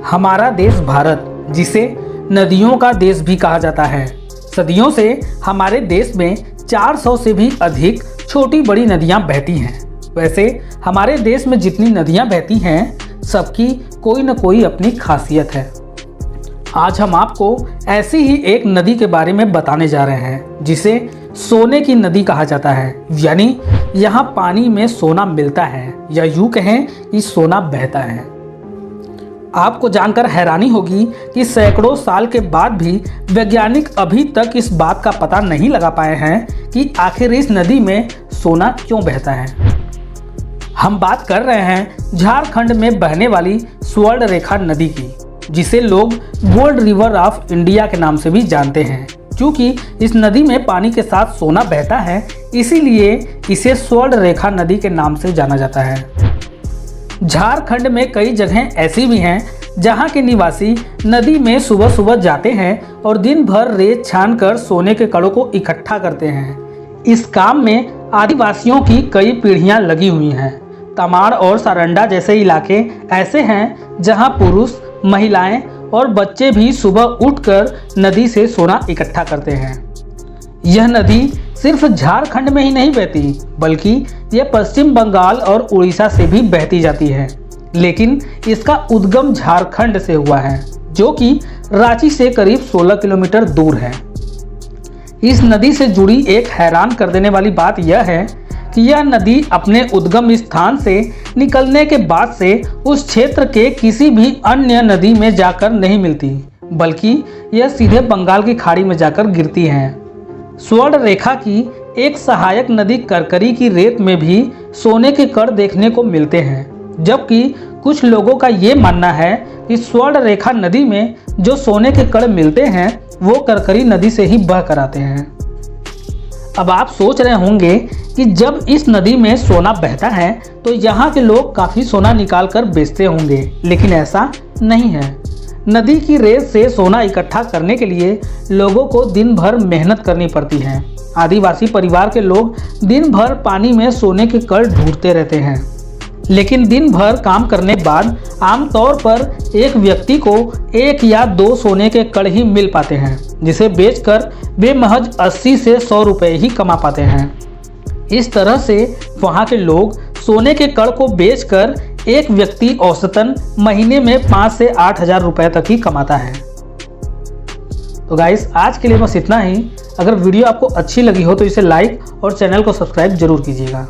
हमारा देश भारत, जिसे नदियों का देश भी कहा जाता है, सदियों से हमारे देश में 400 से भी अधिक छोटी बड़ी नदियां बहती हैं। वैसे हमारे देश में जितनी नदियां बहती हैं, सबकी कोई न कोई अपनी खासियत है। आज हम आपको ऐसी ही एक नदी के बारे में बताने जा रहे हैं, जिसे सोने की नदी कहा जाता है। यानी यहाँ पानी में सोना मिलता है, या यूँ कहें कि सोना बहता है। आपको जानकर हैरानी होगी कि सैकड़ों साल के बाद भी वैज्ञानिक अभी तक इस बात का पता नहीं लगा पाए हैं कि आखिर इस नदी में सोना क्यों बहता है। हम बात कर रहे हैं झारखंड में बहने वाली स्वर्ण रेखा नदी की, जिसे लोग गोल्ड रिवर ऑफ इंडिया के नाम से भी जानते हैं। क्योंकि इस नदी में पानी के साथ सोना बहता है, इसीलिए इसे स्वर्ण रेखा नदी के नाम से जाना जाता है। झारखंड में कई जगहें ऐसी भी हैं जहां के निवासी नदी में सुबह सुबह जाते हैं और दिन भर रेत छानकर सोने के कणों को इकट्ठा करते हैं। इस काम में आदिवासियों की कई पीढ़ियां लगी हुई हैं। तमाड़ और सारंडा जैसे इलाके ऐसे हैं जहां पुरुष, महिलाएं और बच्चे भी सुबह उठकर नदी से सोना इकट्ठा करते हैं। यह नदी सिर्फ झारखंड में ही नहीं बहती, बल्कि यह पश्चिम बंगाल और उड़ीसा से भी बहती जाती है। लेकिन इसका उद्गम झारखंड से हुआ है, जो कि रांची से करीब 16 किलोमीटर दूर है। इस नदी से जुड़ी एक हैरान कर देने वाली बात यह है कि यह नदी अपने उद्गम स्थान से निकलने के बाद से उस क्षेत्र के किसी भी अन्य नदी में जाकर नहीं मिलती, बल्कि यह सीधे बंगाल की खाड़ी में जाकर गिरती है। स्वर्ण रेखा की एक सहायक नदी करकरी की रेत में भी सोने के कण देखने को मिलते हैं, जबकि कुछ लोगों का ये मानना है कि स्वर्ण रेखा नदी में जो सोने के कण मिलते हैं वो करकरी नदी से ही बह कर आते हैं। अब आप सोच रहे होंगे कि जब इस नदी में सोना बहता है तो यहाँ के लोग काफ़ी सोना निकाल कर बेचते होंगे, लेकिन ऐसा नहीं है। नदी की रेत से सोना इकट्ठा करने के लिए लोगों को दिन भर मेहनत करनी पड़ती है। आदिवासी परिवार के लोग दिन भर पानी में सोने के कण ढूंढते रहते हैं, लेकिन दिन भर काम करने बाद आमतौर पर एक व्यक्ति को 1 या 2 सोने के कण ही मिल पाते हैं, जिसे बेचकर वे महज 80 से 100 रुपये ही कमा पाते हैं। इस तरह से वहाँ के लोग सोने के कण को बेचकर एक व्यक्ति औसतन महीने में 5 से 8 हज़ार रुपये तक ही कमाता है। तो गाइस, आज के लिए बस इतना ही। अगर वीडियो आपको अच्छी लगी हो तो इसे लाइक और चैनल को सब्सक्राइब जरूर कीजिएगा।